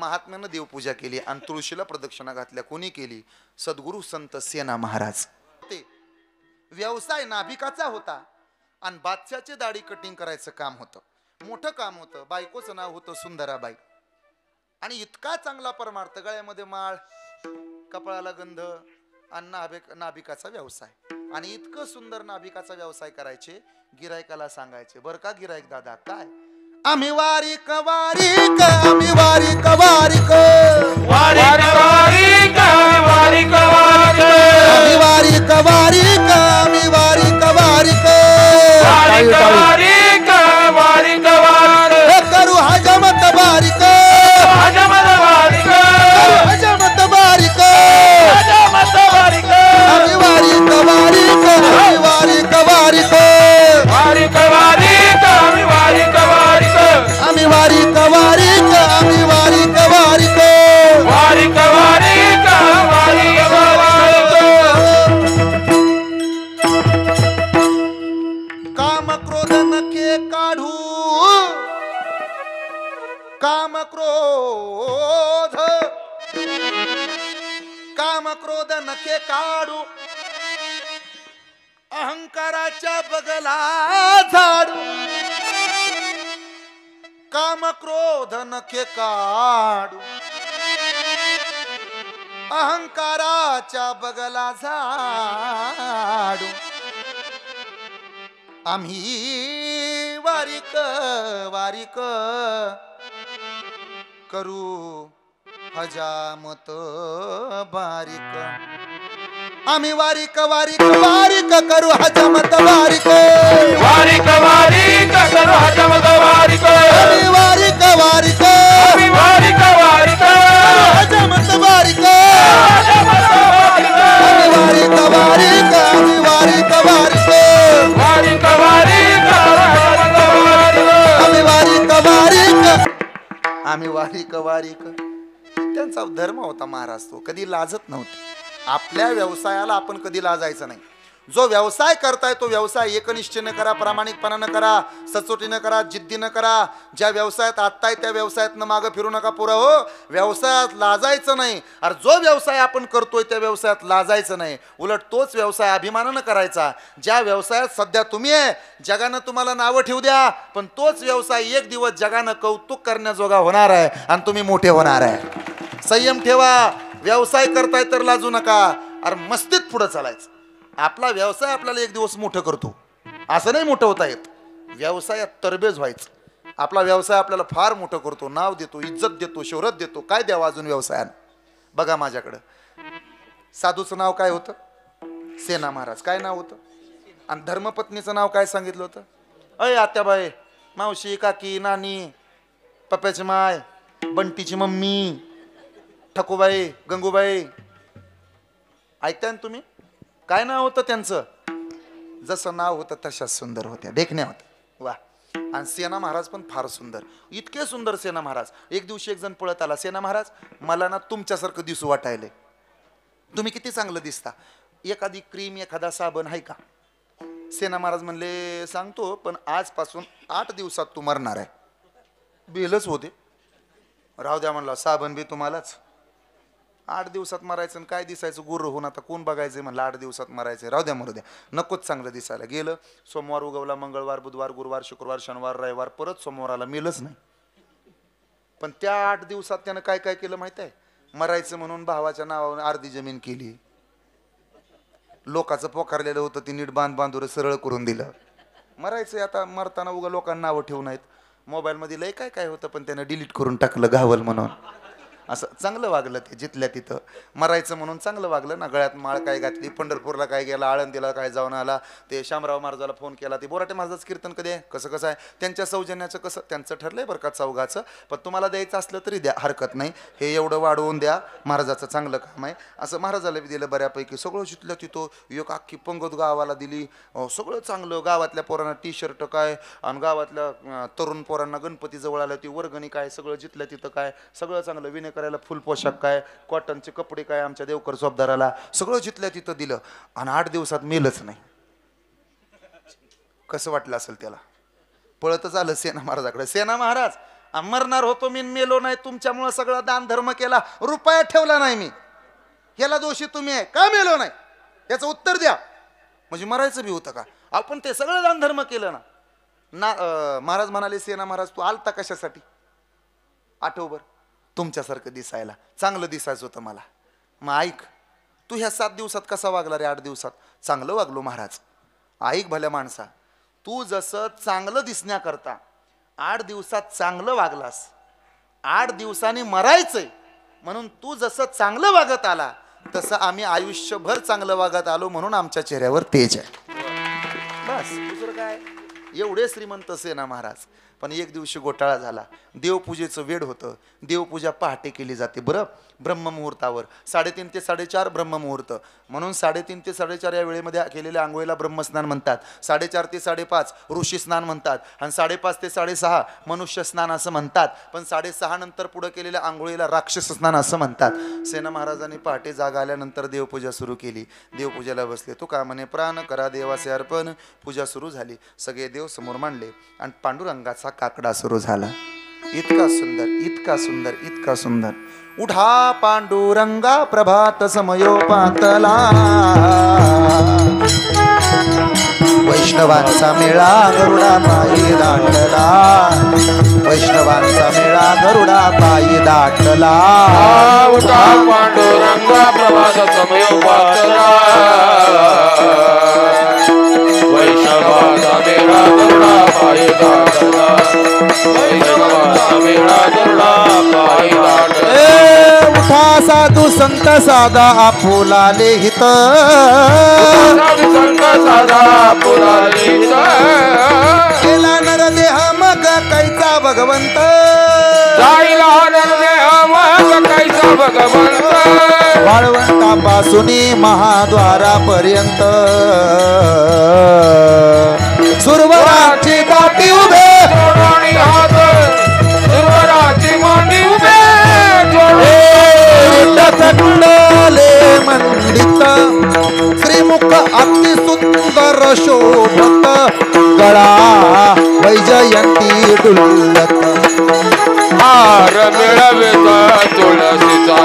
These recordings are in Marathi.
महात्म्यानं देवपूजा केली आणि तुळशीला प्रदक्षिणा घातल्या. कोणी केली? सद्गुरू संत सेना महाराज. ते व्यवसाय नाभिकाचा होता आणि बादशाचे दाढी कटिंग करायचं काम होतं. मोठं काम होतं. बायकोचं नाव होतं सुंदराबाई. आणि इतका चांगला परमार्थ, गळ्यामध्ये माळ, कपाळाला गंध आणि नाभिकाचा व्यवसाय. आणि इतकं सुंदर नाभिकाचा व्यवसाय करायचे. गिरायकाला सांगायचे, बर का गिरायक दादा, काय आम्ही वारीक वारीक आम्ही वारीक वारीक वारीक वारीक वारीक वारीक आम्ही वारीक वारीक आम्ही वारीक वारीक वारीक वारीक वारीक वारीक करू हजमत बारीक हजमत वारीक हजमत बारीक हजमत वारीक आम्ही वारीक वारीक आम्ही वारीक वारीक वारीक वारीक आम्ही वारीक वारीक आम्ही वारीक वारीक आम्ही वारीक वारीक वारीक वारीक वारीक वारीक काम क्रोध नखे काढू काम क्रोध नखे काढू अहंकाराच्या बगला झाडू काम क्रोध नखे काढू अहंकाराच्या बगला झाडू आम्ही वारीक वारीक करू हजामत बारीक आम्ही वारीक वारीक वारीक करू हजामत बारीक वारीक वारीक करू हजमत वारीक आम्ही वारीक वारीक आम्ही वारीक वारीक हजामत बारीक हजमत वारीक आम्ही वारीक वारीक आम्ही वारीक वारीक वारीक वारीक आम्ही वारीक वारीक आम्ही वारीक वारीक. त्यांचा धर्म होता महाराज. तो कधी लाजत नव्हते. आपल्या व्यवसायाला आपण कधी लाजायचं नाही. जो व्यवसाय करताय तो व्यवसाय एकनिष्ठेने करा, प्रामाणिकपणानं करा, सचोटीनं करा, जिद्दीनं करा. ज्या व्यवसायात आत्ताय त्या व्यवसायातनं मागं फिरू नका पुरा हो. व्यवसायात लाजायचं नाही. अरे जो व्यवसाय आपण करतोय त्या व्यवसायात लाजायचं नाही. उलट तोच व्यवसाय अभिमानानं करायचा. ज्या व्यवसायात सध्या तुम्ही आहे, जगानं तुम्हाला नावं ठेवू द्या, पण तोच व्यवसाय एक दिवस जगानं कौतुक करण्याजोगा होणार आहे आणि तुम्ही मोठे होणार आहे. संयम ठेवा. व्यवसाय करताय तर लाजू नका. अरे मस्तीत पुढे चालायचं. आपला व्यवसाय आपल्याला एक दिवस मोठं करतो, असं नाही मोठं होता येत. व्यवसायात तरबेज व्हायचं. आपला व्यवसाय आपल्याला फार मोठं करतो, नाव देतो, इज्जत देतो, शोहरत देतो. काय द्यावं अजून व्यवसायानं? बघा माझ्याकडं साधूचं नाव काय होतं? सेना महाराज. काय नाव होतं? आणि धर्मपत्नीचं नाव काय सांगितलं होतं? अय आत्याबाई, मावशी, काकी, नानी, पप्प्याची माय, बंटीची मम्मी, ठकूबाई, गंगूबाई. ऐकताय ना तुम्ही? काय नाव होतं त्यांचं? जसं नाव होतं तशाच सुंदर होत्या, देखण्या होत्या. वा. आणि सेना महाराज पण फार सुंदर. इतके सुंदर सेना महाराज. एक दिवशी एक जण पळत आला, सेना महाराज मला ना तुमच्यासारखं दिसू वाटायलंय, तुम्ही किती चांगलं दिसता, एखादी क्रीम एखादा साबण आहे का? सेना महाराज म्हणले सांगतो, पण आजपासून 8 दिवसात तू मरणार आहे. बेलच होते. राहू द्या म्हणला, साबण बी तुम्हालाच. 8 दिवसात मरायचं काय दिसायचं? गुरु होऊन आता कोण बघायचं म्हणलं. 8 दिवसात मरायचं, राहू द्या मरू द्या, नकोच चांगलं दिसायला. गेलं, सोमवार उगवला, मंगळवार, बुधवार, गुरुवार, शुक्रवार, शनिवार, रविवार, परत सोमवाराला मेलच नाही. पण त्या 8 दिवसात त्यानं काय काय केलं माहिती आहे? मरायचं म्हणून भावाच्या नावावर अर्धी जमीन केली. लोकांचं पोकारलेलं होतं ती नीट बांधून सरळ करून दिलं. मरायचं आता मरताना उगा लोकांना नावं ठेवून आहेत. मोबाईलमध्ये लय काय काय होतं, पण त्यानं डिलीट करून टाकलं गावल म्हणून. असं चांगलं वागलं ते जिथल्या तिथं. मरायचं म्हणून चांगलं वागलं ना. गळ्यात माळ काय घातली, पंढरपूरला काय गेला, आळंदीला काय जाऊन आला, ते शामराव महाराजाला फोन केला, ते बोराटे महाराजाचं कीर्तन कधी आहे, कसं कसं आहे, त्यांच्या सौजन्याचं कसं, त्यांचं ठरलंय बरं का चौघाचं, पण तुम्हाला द्यायचं असलं तरी द्या, हरकत नाही, हे एवढं वाढवून द्या, महाराजाचं चांगलं काम आहे. असं महाराजाला बी दिलं बऱ्यापैकी. सगळं जिथलं तिथं एक अख्खी पंगत गावाला दिली. सगळं चांगलं. गावातल्या पोरांना टी शर्ट काय, आणि गावातल्या तरुण पोरांना गणपती जवळ आलं ती वर्गणी काय, सगळं जिथल्या तिथं काय, सगळं चांगलं. विनय करायला फुल पोशाख काय, कॉटनचे कपडे काय, आमच्या देवकर चोपदाराला सगळं जिथल्या तिथं दिलं. आणि 8 दिवसात मेलच नाही. कसं वाटलं असेल त्याला? पळतच आलं सेना महाराजाकडे. सेना महाराज मरणार होतो मी मेलो नाही, तुमच्यामुळे सगळं दान धर्म केला, रुपया ठेवला नाही मी, याला दोषी तुम्ही आहे, का मेलो नाही याचं उत्तर द्या. म्हणजे मरायचं बी होतं का? आपण ते सगळं दान धर्म केलं ना. महाराज म्हणाले, सेना महाराज तू आलता कशासाठी? आठवबर तुमच्यासारखं दिसायला, चांगलं दिसायचं होतं मला. मग ऐक, तू ह्या 7 दिवसात कसा वागला रे? 8 दिवसात चांगलं वागलो महाराज. ऐक भल्या माणसा, तू जसं चांगलं दिसण्याकरता 8 दिवसात चांगलं वागलास, 8 दिवसांनी मरायचंय म्हणून तू जसं चांगलं वागत आला तसं आम्ही आयुष्यभर चांगलं वागत आलो, म्हणून आमच्या चेहऱ्यावर तेज आहे. बस, दुसरं काय? एवढे श्रीमंत सेना महाराज. पण एक दिवशी घोटाळा झाला. देवपूजेचं वेळ होतं. देवपूजा पहाटे केली जाते बरं, ब्रह्ममुहूर्तावर 3:30 ते 4:30 ब्रह्ममुहूर्त. म्हणून 3:30 ते 4:30 या वेळेमध्ये केलेल्या आंघोळीला ब्रह्मस्नान म्हणतात. 4:30 ते 5:30 ऋषी स्नान म्हणतात आणि 5:30 ते 6:30 मनुष्य स्नान असं म्हणतात. पण 6:30 नंतर पुढे केलेल्या आंघोळीला राक्षस स्नान असं म्हणतात. सेना महाराजांनी पहाटे जाग आल्यानंतर देवपूजा सुरू केली. देवपूजेला बसले. तो का म्हणे, प्राण करा देवाचे अर्पण. पूजा सुरू झाली. सगळे देव समोर मांडले आणि पांडुरंगाचा काकडा सुरू झाला. इतका सुंदर, इतका सुंदर, इतका सुंदर. उठा पांडुरंगा प्रभात समयोपातला, वैष्णवांचा मेळा गरुडा पायी दाटला, वैष्णवांचा मेळा गरुडा पायी दाटला. उठा पांडुरंगा प्रभात समयोपातला, वैष्णवांचा मेळा गरुडा पायी दाटला, वैष्णवांचा मेळा गरुडा पायी दाटला. उठा साधू संत साधा आपुलाले हित, साधू संत साधा पुराले केला नरदेह मग कैचा भगवंत, जाईला नरदेह मग कैचा भगवंत, वाळवंटापासून महाद्वारापर्यंत सुरवराची दाटी उभे जोडणी हात, सुरवराची मांडी उभे कुंडले मंडित, श्रीमुख अति सुंदर शोभत, गळा वैजयंती डुलत, हार मिळविता तुळशीचा.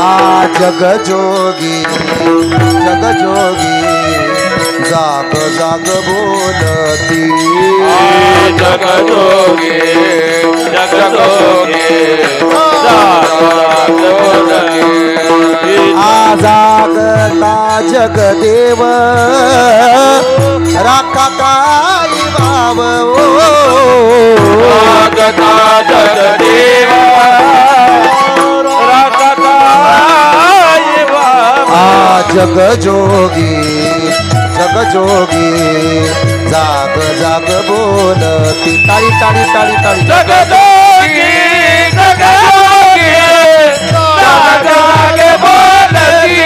आ जगजोगी जगजोगी जाग जाग बोलती, जगजोगी जगजोगी आ जागता जगदेव राखा काही भाव रागता जगदेवा रागता आ जगजोगी जगजोगी जाग जाग बोलती. टाळी टाळी टाळी टाळी. जगजोगी जगजोगी जागे बोलती.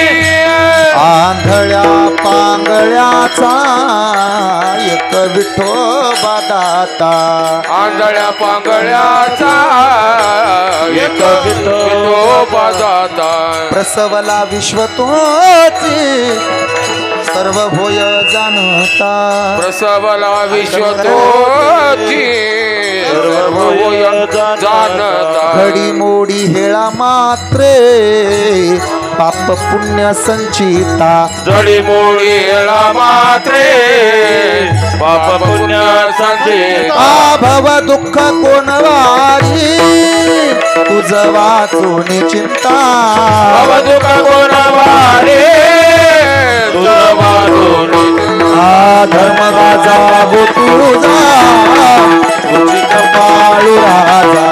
आंधळ्या पांगळ्याचा एक विठोबा दाता, आंधळ्या पांगळ्याचा एक विठोबा दाता, प्रसवला विश्वतोची सर्व होय जाणता, प्रसवला विश्वतोची सर्व होय जाणता. घडी मोडी हेळा मात्रे पाप पुण्य संचिता, जडी मोडी येळा मात्रे पाप पुण्य संचिता. आ भव दुःख कोण वारी तुझ वाचून चिंता, भव दुःख कोण वारे तुझ वाचून चिंता. आ धर्म राजा हो तुझा उचित पाळू राजा,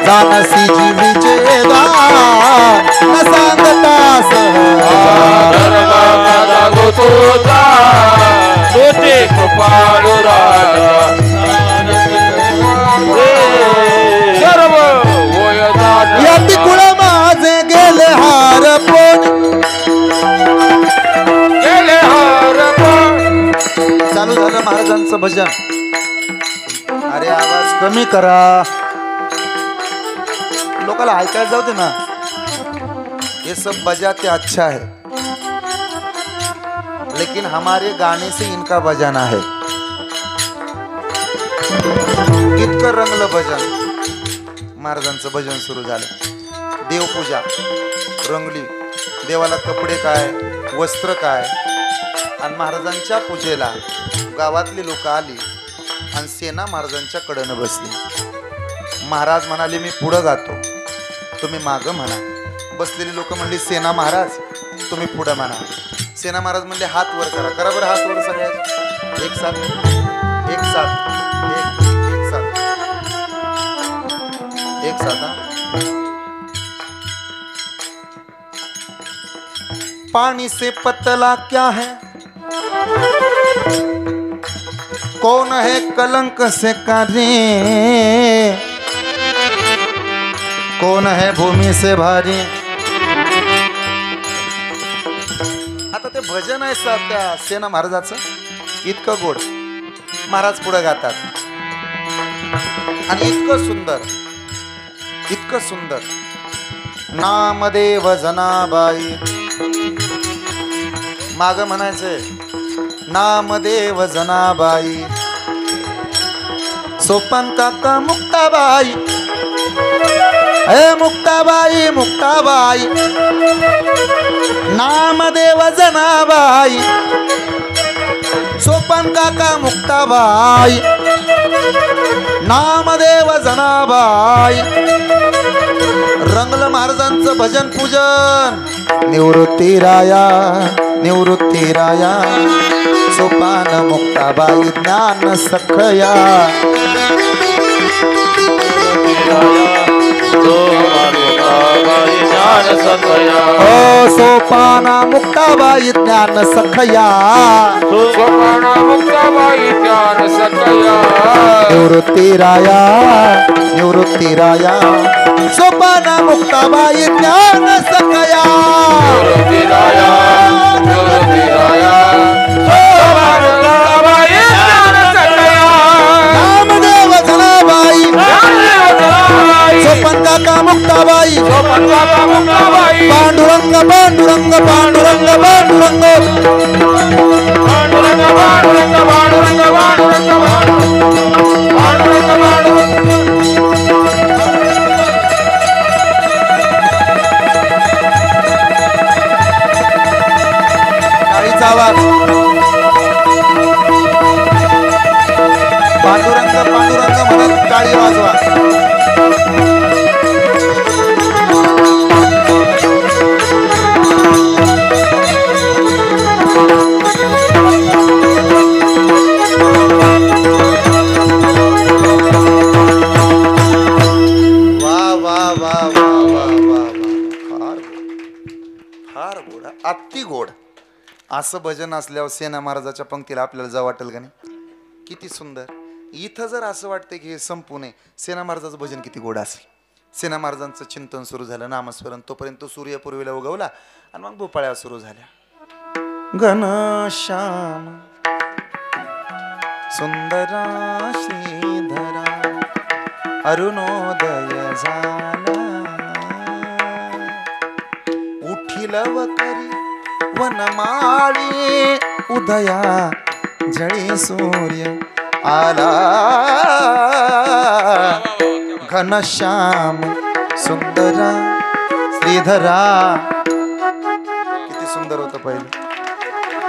जानसी जीवीचे दान न सांगता धर्माचा गोतोचा तोते कृपाळू राजा, सर्व होय दाता. या तिकुळ माझे गेले हार पोन. गेले हरपण. चालू झालं महाराजांचं भजन. अरे आवाज कमी करा, लोकांना ऐकायला जाऊ दे ना. ये सब बजाते अच्छा है, लेकिन हमारे गाने से इनका बजाना है. इतकं रंगलं भजन. महाराजांचं भजन सुरू झालं. देवपूजा रंगली, देवाला कपडे काय, वस्त्र काय. आणि महाराजांच्या पूजेला गावातली लोक आली आणि सेना महाराजांच्या कडनं बसली. महाराज म्हणाले मी पुढं गातो, तुम्ही मागं म्हणा. बसलेली लोक म्हणली सेना महाराज तुम्ही पुढं म्हणा. सेना महाराज म्हणले हात वर करा. करा बरं हात वर सगळ्या एक साथ, एक साथ, एक साथ, एक साथ. पानी से पतला क्या है, कौन है कलंक से कारे, कौन है भूमि से भारी. आता ते भजन आहे त्या सेना महाराजाचं इतकं गोड. महाराज पुढे गातात आणि इतकं सुंदर, इतकं सुंदर. नामदेव जनाबाई, माग म्हणायचंय नामदेव जनाबाई, सोपन काका मुक्ताबाई, हे मुक्ताबाई मुक्ताबाई, नामदेव जनाबाई, सोपन काका मुक्ताबाई, नामदेव जनाबाई. रंगलं महाराजांचं भजन पूजन. निवृत्ती राया, निवृत्ती राया, सोपान मुक्ताबाई ज्ञान सखया. ओ सोपाना मुक्ताबाई ज्ञान सखया, सोपाना मुक्ताबाई ज्ञान सखया. निवृत्ती राया, निवृत्ती राया, सोपाना मुक्ताबाई ज्ञान सखया. निवृत्ती राया, निवृत्ती राया, सोपाना मुक्ताबाई ज्ञान सखया. नामदेव जनाबाई, सोपन काका मुक्ताबाई, सोपन काका मुक्ताबाई, पांडुरंग पांडुरंग पांडुरंग पांडुरंग, पांडुरंग पांडुरंग पांडुरंग पांडुरंग पांडुरंग पांडुरंग. टाळीचा आवाज. पांडुरंग पांडुरंग म्हणत टाळी वाजवा. अति गोड. असं भजन असल्यावर सेना महाराजाच्या पंक्तीला आपल्याला जा वाटेल का नाही. किती सुंदर. इथं जर असं वाटतं की हे संपू नये, सेना महाराजाचं भजन किती गोड असेल. सेना महाराजांचं चिंतन सुरू झालं, नामस्मरण. तोपर्यंत सूर्य पूर्वेला उगवला आणि मग भोपाळ्या सुरू झाल्या. घनश्याम सुंदरा श्रीधरा अरुणोदय झाला, उठिल व करी वनमाळी उदया जळी सूर्य आला. घनश्याम सुंदरा श्रीधरा. किती सुंदर होतं पहिले.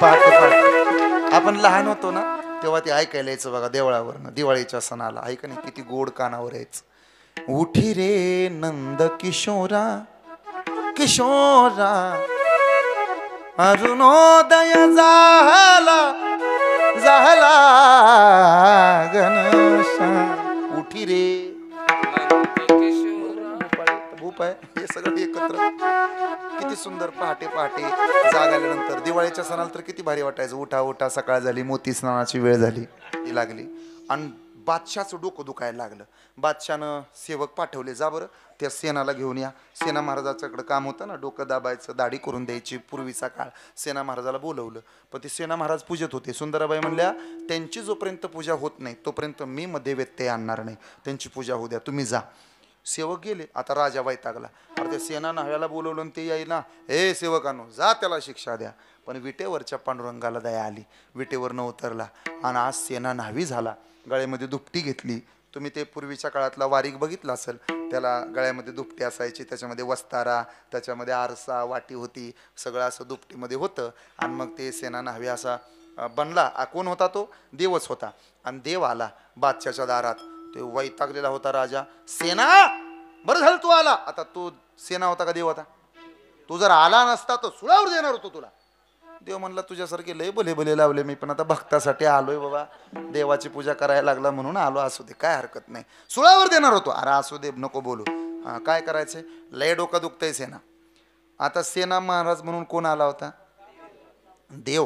पहाटे पहाटे आपण लहान होतो ना तेव्हा ते ऐकायला यायचं बघा देवळावरनं. दिवाळीच्या सणाला ऐका नाही किती गोड कानावर यायचं. उठी रे नंद किशोरा किशोरा अरुणोदय झाला झाला. घनश्याम उठी रे. भूप आहे हे सगळं एकत्र. किती सुंदर. पहाटे पहाटे जाग आल्यानंतर दिवाळीच्या सणाला तर किती भारी वाटायचं. उठा उठा सकाळ झाली, मोती स्नानाची वेळ झाली ती लागली आणि बादशाहचं डोकं दुखायला लागलं. बादशाहनं सेवक पाठवले, जा बरं त्या सेनाला घेऊन या. सेना महाराजाच्याकडे काम होतं ना, डोकं दाबायचं, दाढी करून द्यायची. पूर्वीचा काळ. सेना महाराजाला बोलवलं पण ते सेना महाराज पूजत होते. सुंदराबाई म्हणल्या त्यांची जोपर्यंत पूजा होत नाही तोपर्यंत मी मध्ये व्यत्यय आणणार नाही, त्यांची पूजा होऊ द्या, तुम्ही जा. सेवक गेले. आता राजा वैतागला. अरे त्या सेना न्हाव्याला बोलवलं ते येई ना, हे सेवकांनो जा त्याला शिक्षा द्या. पण विटेवरच्या पांडुरंगाला दया आली, विटेवर न उतरला आणि आज सेना न्हावी झाला. गळ्यामध्ये दुपटी घेतली, तुम्ही ते पूर्वीच्या काळातला वारीक बघितला असेल, त्याला गळ्यामध्ये दुपटी असायची, त्याच्यामध्ये वस्तारा, त्याच्यामध्ये आरसा, वाटी होती, सगळं असं दुपटीमध्ये होतं. आणि मग ते सेना न्हावी असा बनला. कोण होता तो? देवच होता. आणि देव आला बादशाच्या दारात. ते वैतागलेला होता राजा. सेना, बरं झालं तू आला. आता तू सेना होता का देव होता? तू जर आला नसता तर सुळावर देणार होतो तुला. देव म्हणला तुझ्यासारखे लय भले भले लावले मी, पण आता भक्तासाठी आलोय बाबा, देवाची पूजा करायला लागला म्हणून आलो. असू दे, काय हरकत नाही, सुळावर देणार होतो. अरे असू दे, नको बोलू. काय करायचंय? लय डोकं दुखतंय सेना. आता सेना महाराज म्हणून कोण आला होता? देव.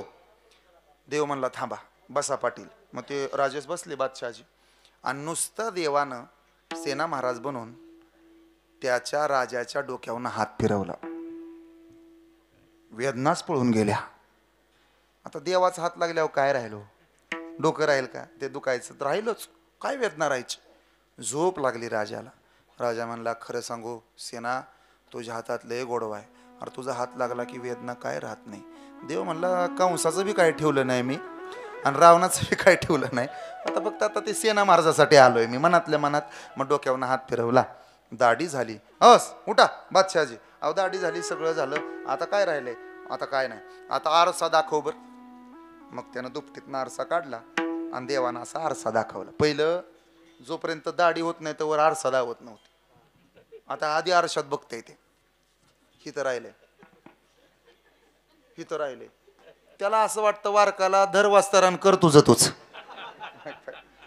देव म्हणला थांबा, बसा पाटील. मग ते राजेश बसले, बादशहाजी. आणि नुसतं देवानं सेना महाराज बनून त्याच्या राजाच्या डोक्यावरून हात फिरवला. वेदनाच पळून गेल्या. आता देवाचा हात लागल्यावर काय राहिलो? डोकं राहील का? ते दुखायचं तर राहिलोच, काय वेदना राहायची? झोप लागली राजाला. राजा म्हणला खरं सांगू सेना, तुझ्या हातात लय गोडवा आहे. अरे तुझा हात लागला की वेदना काय राहत नाही. देव म्हणला कंसाचं बी काय ठेवलं नाही मी, आणि रावणाचं बी काय ठेवलं नाही. आता फक्त आता ते सेना महाराजासाठी आलोय मी, मनातल्या मनात. मग डोक्यावरून हात फिरवला. दाढी झाली. हस उठा बादशहाजी. अहो दाढी झाली, सगळं झालं, आता काय राहिलंय? आता काय नाही, आता आरसा दाखव बर. मग त्यानं दुपटीतनं आरसा काढला आणि देवानं असा आरसा दाखवला. पहिलं जोपर्यंत दाढी होत नाही तोवर आरसा दावत नव्हती. आता आधी आरशात बघता येते. हिथं राहिले, हिथं राहिले. त्याला असं वाटतं वारकाला धर वास्तरण कर तुझं तूच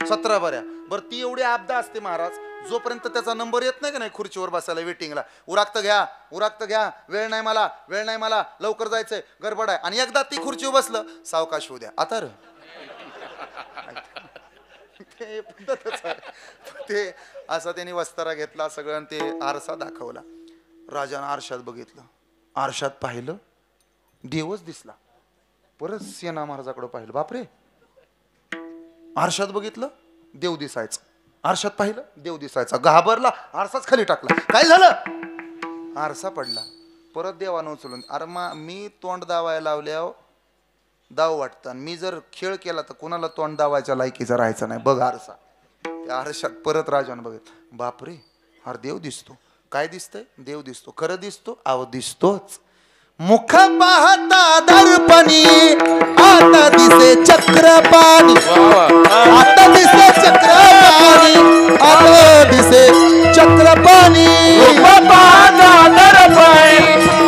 17 बऱ्या. बरं ती एवढी आपदा असते महाराज, जोपर्यंत त्याचा नंबर येत नाही का नाही खुर्चीवर बसायला वेटिंगला, उराक्त घ्या, उराक्त घ्या, वेळ नाही मला, वेळ नाही मला, लवकर जायचंय, गडबड आहे. आणि एकदा ती खुर्चीवर बसलं, सावकाश होऊ द्या. आता ते पद्धतच आहे. ते असा त्यांनी वस्तारा घेतला सगळं आणि ते आरसा दाखवला. राजानं आरशात बघितलं, आरशात पाहिलं, देवच दिसला. परत सेना महाराजाकडे पाहिलं, बापरे. आरशात बघितलं, देव दिसायचं. आरशात पाहिलं, देव दिसायचा. घाबरला, आरसाच खाली टाकला. काय झालं? आरसा पडला. परत देवानं उचलून, अरे मी तोंड दावायला लावल्यावर दाव वाटतं, मी जर खेळ केला तर कोणाला तोंड दावायच्या लायकीचा राहायचं नाही. बघ आरसा. त्या आरशात परत राजानं बघितलं, बापरे, अरे देव दिसतो. काय दिसतंय? देव दिसतो. खरं दिसतो? अहो दिसतोच. मुख पाहता दर्पणी, आता दिसे चक्रपाणी, आता दिसे चक्रपाणी, आता दिसे चक्रपाणी. मुख पाहता दर्पणी,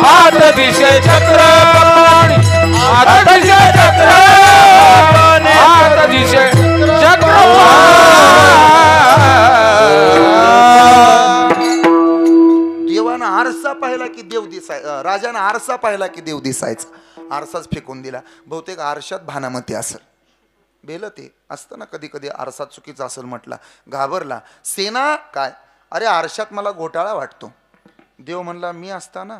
आता दिसे चक्रपाणी, आता दिसे चक्रपाणी, आता दिसे चक्रपाणी. देवानं आरसा पाहिला की देव दिसायचा. राजानं आरसा पाहिला की देव दिसायचा. आरसाच फेकून दिला. बहुतेक आरशात भानामती असेल. बेलं ते असतं ना कधी कधी, आरसा चुकीचा असेल म्हटला. घाबरला. सेना काय, अरे आरशात मला घोटाळा वाटतो. देव म्हणला मी असताना,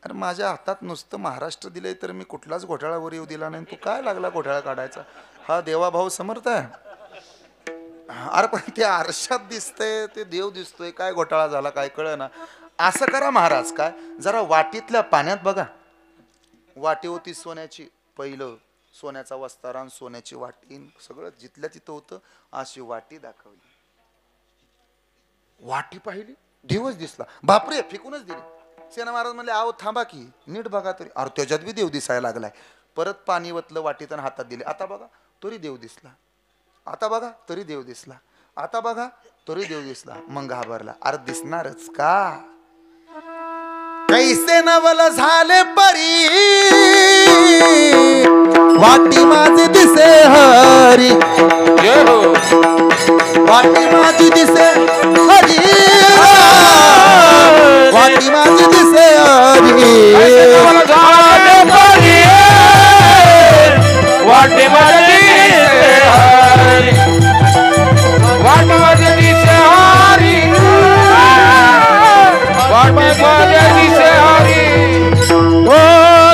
अरे माझ्या हातात नुसतं महाराष्ट्र दिलंय तर मी कुठलाच घोटाळा वर येऊ दिला नाही. तू काय लागला घोटाळा काढायचा? हा देवाभाऊ समर्थ आहे. अरे पण ते आरशात दिसतंय, ते देव दिसतोय, काय घोटाळा झाला काय कळ ना. असं करा महाराज, काय जरा वाटीतल्या पाण्यात बघा. वाटी होती सोन्याची, पहिलं सोन्याचा वस्तारा, सोन्याची वाटी, सगळं जिथल्या तिथं होतं. अशी वाटी दाखवली, वाटी पाहिली, देवच दिसला. बापरे, फेकूनच दिली. सेना महाराज म्हणले आहो थांबा की, नीट बघा तरी. अरे त्याच्यात बी देव दिसायला लागलाय. परत पाणी वतलं वाटीत आणि हातात दिले. आता बघा तरी देव दिसला. आता बघा तरी देव दिसला. आता बघा तरी देव दिसला. मग घाबरला. अरे दिसणारच का? कैसे नवल झाले परी, वाटी माझी दिसे हरी, वाटी माझी दिसे हरी, वाटी माझी दिसे हरी, वाटी माझी दिसे हरी, वाटी माझी दिसे हरी, वाटी माझी दिसे हरी. ओ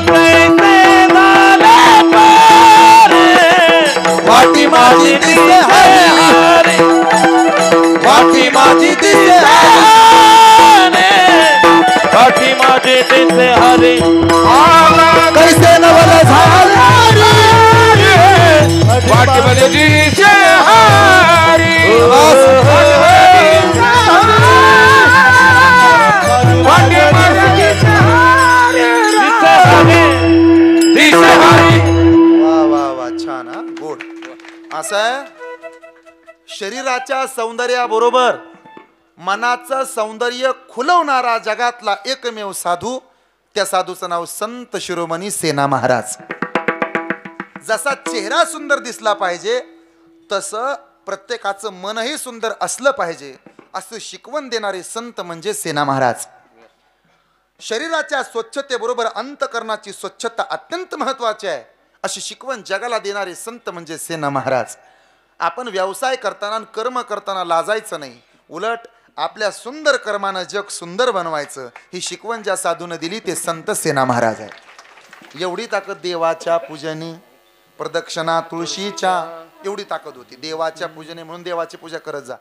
कैसे झाले परी, वाटी माझी दिसे हरी, वाटी माझी दिसे हरी, वाटी माझी दिसे हरी. कैसे नवल झाले, वाटी माझी दिसे हरी. शरीराच्या सौंदर्याबरोबर मनाचं सौंदर्य खुलवणारा जगातला एकमेव साधू, त्या साधूचं नाव संत शिरोमणी सेना महाराज. जसा चेहरा सुंदर दिसला पाहिजे तसं प्रत्येकाचं मनही सुंदर असलं पाहिजे असं शिकवण देणारे संत म्हणजे सेना महाराज. शरीराच्या स्वच्छतेबरोबर अंतकरणाची स्वच्छता अत्यंत महत्वाची आहे अशी शिकवण जगाला देणारे संत म्हणजे सेना महाराज. आपण व्यवसाय करताना कर्म करताना लाजायचं नाही, उलट आपल्या सुंदर कर्मानं जग सुंदर बनवायचं ही शिकवण ज्या साधूनं दिली ते संत सेना महाराज आहे. एवढी ताकद देवाच्या पूजनी प्रदक्षिणा तुळशीच्या, एवढी ताकद होती देवाच्या पूजने. म्हणून देवाची पूजा करत जा.